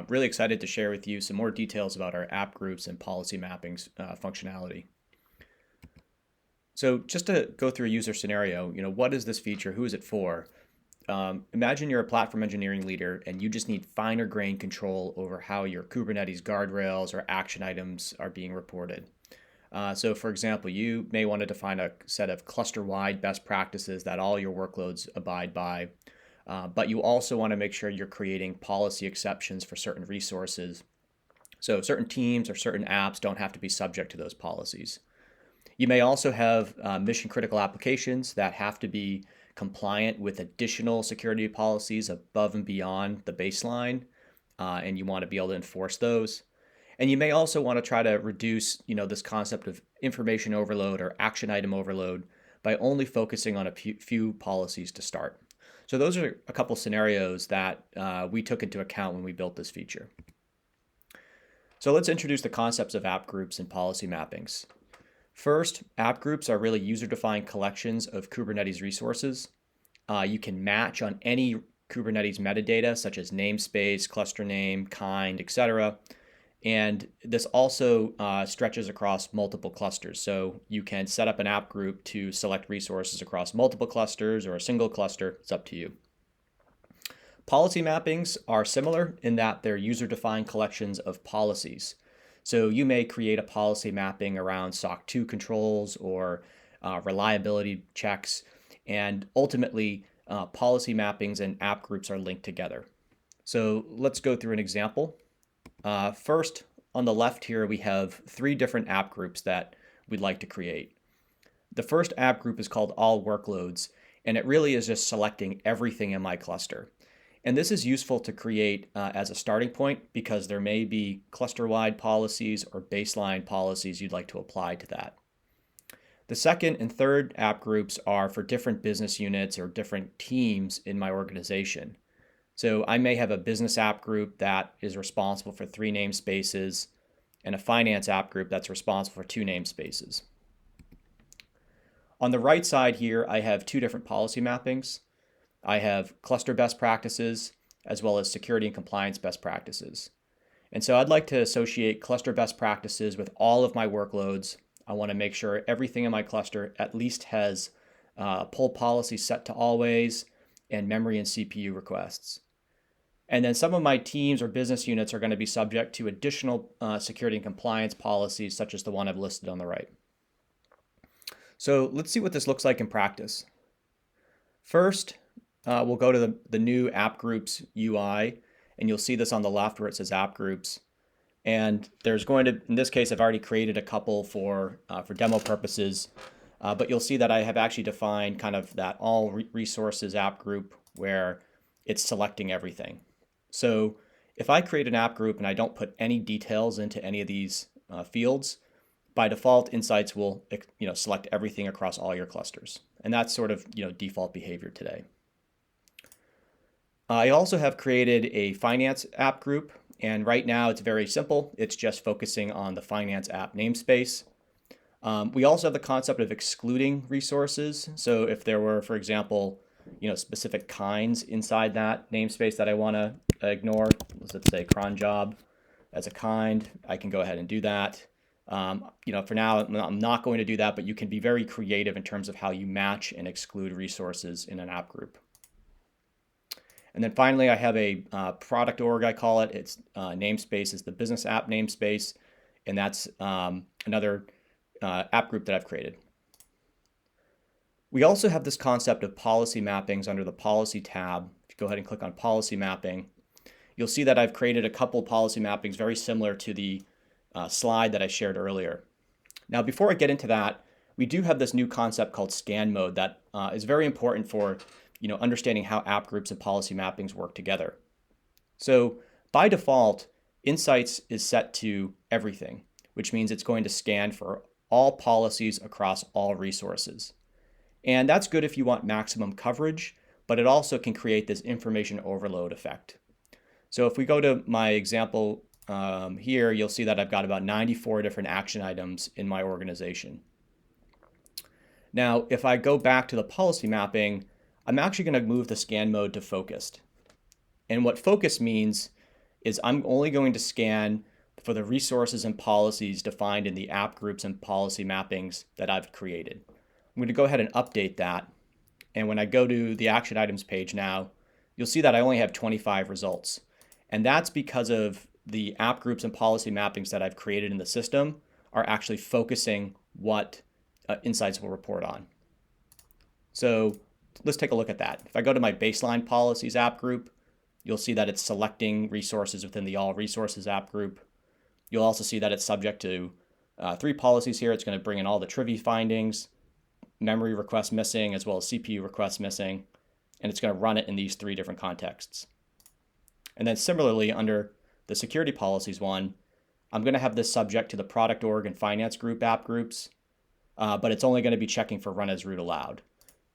Really excited to share with you some more details about our app groups and policy mappings functionality. So just to go through a user scenario, what is this feature? Who is it for? Imagine you're a platform engineering leader and you just need finer grained control over how your Kubernetes guardrails or action items are being reported. So for example, you may want to define a set of cluster-wide best practices that all your workloads abide by, but you also want to make sure you're creating policy exceptions for certain resources. So certain teams or certain apps don't have to be subject to those policies. You may also have mission critical applications that have to be compliant with additional security policies above and beyond the baseline, and you want to be able to enforce those. And you may also want to try to reduce, this concept of information overload or action item overload by only focusing on a few policies to start. So those are a couple scenarios that we took into account when we built this feature. So let's introduce the concepts of app groups and policy mappings. First, app groups are really user-defined collections of Kubernetes resources. You can match on any Kubernetes metadata, such as namespace, cluster name, kind, etc. And this also stretches across multiple clusters. So you can set up an app group to select resources across multiple clusters or a single cluster. It's up to you. Policy mappings are similar in that they're user-defined collections of policies. So you may create a policy mapping around SOC 2 controls or reliability checks, and ultimately policy mappings and app groups are linked together. So let's go through an example. First, on the left here, we have 3 different app groups that we'd like to create. The first app group is called All Workloads, and it really is just selecting everything in my cluster. And this is useful to create as a starting point because there may be cluster-wide policies or baseline policies you'd like to apply to that. The second and third app groups are for different business units or different teams in my organization. So I may have a business app group that is responsible for 3 namespaces and a finance app group that's responsible for 2 namespaces. On the right side here, I have 2 different policy mappings. I have cluster best practices as well as security and compliance best practices. And so I'd like to associate cluster best practices with all of my workloads. I want to make sure everything in my cluster at least has pull policy set to always and memory and CPU requests. And then some of my teams or business units are going to be subject to additional security and compliance policies, such as the one I've listed on the right. So let's see what this looks like in practice. First, we'll go to the new app groups UI, and you'll see this on the left where it says app groups. And there's going to, in this case, I've already created a couple for demo purposes, but you'll see that I have actually defined kind of that all resources app group where it's selecting everything. So if I create an app group and I don't put any details into any of these fields, by default, Insights will select everything across all your clusters. And that's sort of default behavior today. I also have created a finance app group, and right now it's very simple. It's just focusing on the finance app namespace. We also have the concept of excluding resources. So if there were, for example, specific kinds inside that namespace that I want to ignore, let's say cron job as a kind, I can go ahead and do that. For now, I'm not going to do that, but you can be very creative in terms of how you match and exclude resources in an app group. And then finally, I have a product org, I call it. Its namespace is the business app namespace, and that's another app group that I've created. We also have this concept of policy mappings under the policy tab. If you go ahead and click on policy mapping, you'll see that I've created a couple policy mappings very similar to the slide that I shared earlier. Now, before I get into that, we do have this new concept called scan mode that is very important for understanding how app groups and policy mappings work together. So by default, Insights is set to everything, which means it's going to scan for all policies across all resources. And that's good if you want maximum coverage, but it also can create this information overload effect. So if we go to my example here, you'll see that I've got about 94 different action items in my organization. Now, if I go back to the policy mapping, I'm actually going to move the scan mode to focused. And what focus means is I'm only going to scan for the resources and policies defined in the app groups and policy mappings that I've created. I'm going to go ahead and update that. And when I go to the action items page now, you'll see that I only have 25 results. And that's because of the app groups and policy mappings that I've created in the system are actually focusing what Insights will report on. So let's take a look at that. If I go to my baseline policies app group, you'll see that it's selecting resources within the all resources app group. You'll also see that it's subject to 3 policies here. It's going to bring in all the trivia findings, memory requests missing, as well as CPU requests missing, and it's going to run it in these 3 different contexts. And then similarly, under the security policies one, I'm going to have this subject to the product org and finance group app groups, but it's only going to be checking for run as root allowed.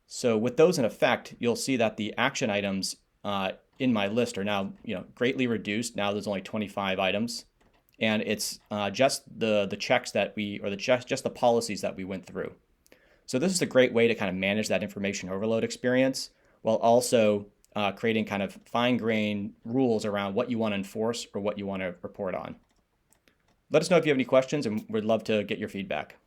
So with those in effect, you'll see that the action items in my list are now greatly reduced. Now there's only 25 items, and it's just the checks that just the policies that we went through. So this is a great way to kind of manage that information overload experience while also creating kind of fine-grained rules around what you want to enforce or what you want to report on. Let us know if you have any questions, and we'd love to get your feedback.